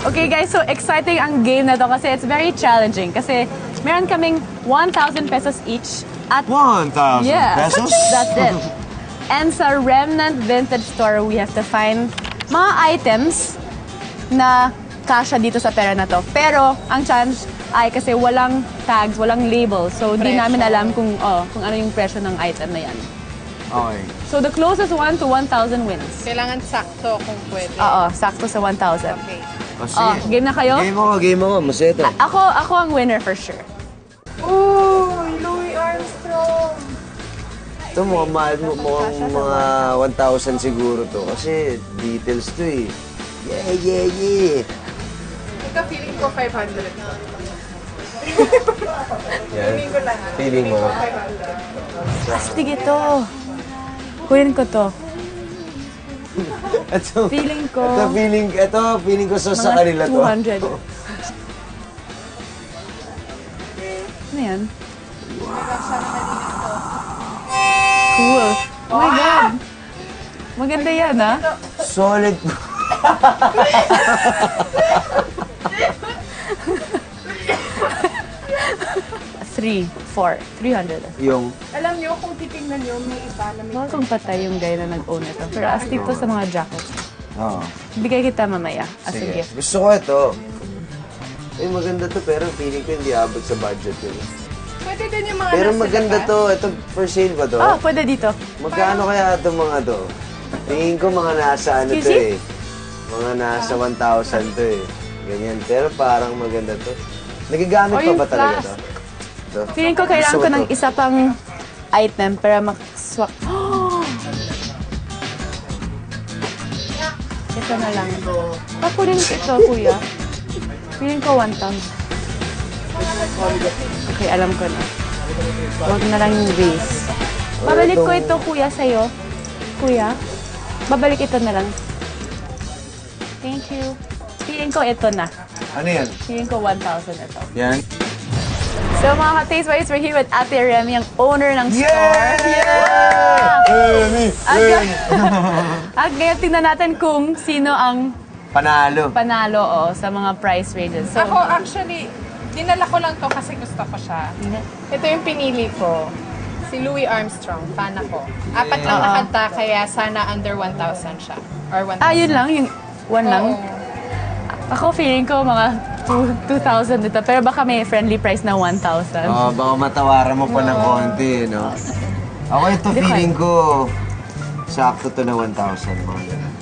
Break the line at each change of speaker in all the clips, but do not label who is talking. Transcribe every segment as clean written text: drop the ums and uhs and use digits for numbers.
Okay guys, so exciting ang game na to kasi it's very challenging. Kasi meron kaming 1,000 pesos each at
1,000 pesos?
That's it. And sa Remnant Vintage Store, we have to find mga items na kasya dito sa pera na to. Pero ang challenge ay kasi walang tags, walang label. So di namin alam kung ano yung presyo ng item na yan.
Okay.
So the closest one to 1,000 wins.
Kailangan sakto kung pwede.
Oo, sakto sa 1,000.
Okay.
Game na kayo?
Game ako. Maseta.
Ako ang winner for sure.
Uy, Louis Armstrong!
Ito mukhang mga 1,000 siguro to. Kasi details to eh. Yeah.
Ito feeling ko 500.
Yan.
Feeling ko lang.
Feeling mo.
500.
Astig ito. Kunin ko to. Feeling ko.
Feeling ko sa kanila to.
Mga 200. Ano yan? Cool. Oh my God. Maganda yan, ha?
Solid.
Three, 4, 300.
Yung...
Alam nyo, kung titingnan nyo, may iba na may...
Baka kung patay yung guy na nag-own ito. Pero astig to sa mga jackets.
Oo.
Bigay kita mamaya as a gift.
Gusto ko ito. Maganda to pero feeling ko hindi abot sa budget yun.
Pwede din yung mga
Pero
nasa
maganda
labas.
to. Ito for sale ba to?
Pwede dito.
Magkano kaya itong mga to? Tingin ko mga nasa ano to
Excuse
eh. Mga nasa 1,000 to eh. Ganyan. Pero parang maganda to. Nagigamit pa ba talaga to?
Feeling ko kailangan ko ng isa pang item para mag-swap. Ito na lang. Pakunin ko ito, kuya. Feeling ko 1,000. Okay, alam ko na. Huwag na lang yung vase. Babalik ko ito, kuya, sa'yo. Kuya, babalik ito na lang. Thank you. Feeling ko ito na.
Ano yan?
Feeling ko 1,000 ito.
Yan?
So mga ka-Taste Buddies, we're here with Ate Remy, ang owner ng store.
Remy!
At ngayon tingnan natin kung sino ang
Panalo.
sa mga price ranges. So,
Ako actually, dinala ko lang to kasi gusto ko siya. Ito yung pinili ko. Si Louis Armstrong, fan ako. Apat lang nakanta, kaya sana under 1,000 siya. Or 1,000.
yun lang, yung one lang.
Oo.
Ako feeling ko mga 2,000 dito, pero baka may friendly price na 1,000.
Baka matawaran mo pa ng konti, no? Ako ito feeling ko, sakto to na 1,000. Mga ganun.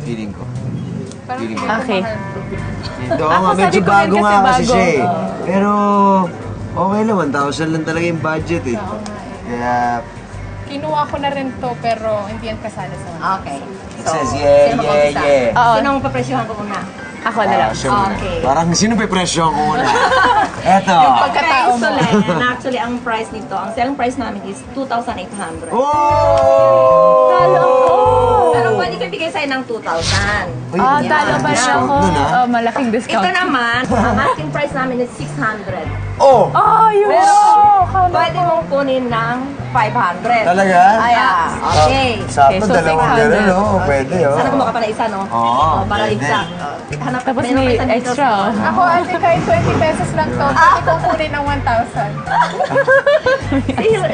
Feeling ko. Feeling ko.
Okay.
Ito
Ako,
nga, medyo
sabi ko
bago
rin
nga
kasi
kasi
bago.
siya eh. Pero, okay lang, 1,000 lang talaga yung budget eh. Kaya,
Kinuha ko na rin to, pero hindi yan kasali sa mga.
Okay.
it says yeah.
Oo,
Sino ang papresyohan ko muna?
ako na lang.
Siya muna.
Okay.
Parang sino pa presyo ko muna? Eto.
Pagkatao mo.
Actually, ang price nito, ang selling price namin is 2,800.
Oh!
Talo ko!
Pero pwede kayo bigay sa'yo ng 2,000.
Talo pa rin
discount
ako.
nun, ah.
Malaking discount.
Ito naman, ang asking price namin is 600.
Oh!
Yun!
Pero, pwede mong kunin ng 500.
Talaga?
Okay.
Sakto,
so
dalawang
600.
gano'n, no? Pwede, oh.
Sana kumuha ka pa na isa, no?
Oo,
Para
pwede.
ligsa. Hanap
Tapos
meron
may
pa isang dito.
extra, oh.
Ako, ate, kahit 20 pesos lang to, pwede kong kunin ng 1,000.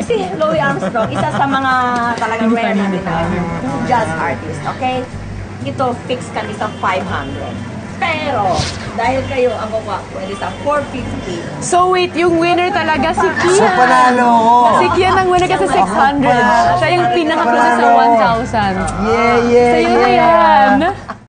Si Louis Armstrong, isa sa mga talagang rare namin na jazz artist, okay? Ito, fix kami sa 500. Pero, dahil kayo ang kukuha, pwede sa 450.
So wait, yung winner talaga si Kian.
So, panalo ko.
Si Kian ang winner kasi 600. Siya yung pinaka-close sa 1,000.
Yeah.
Sa'yo na yan.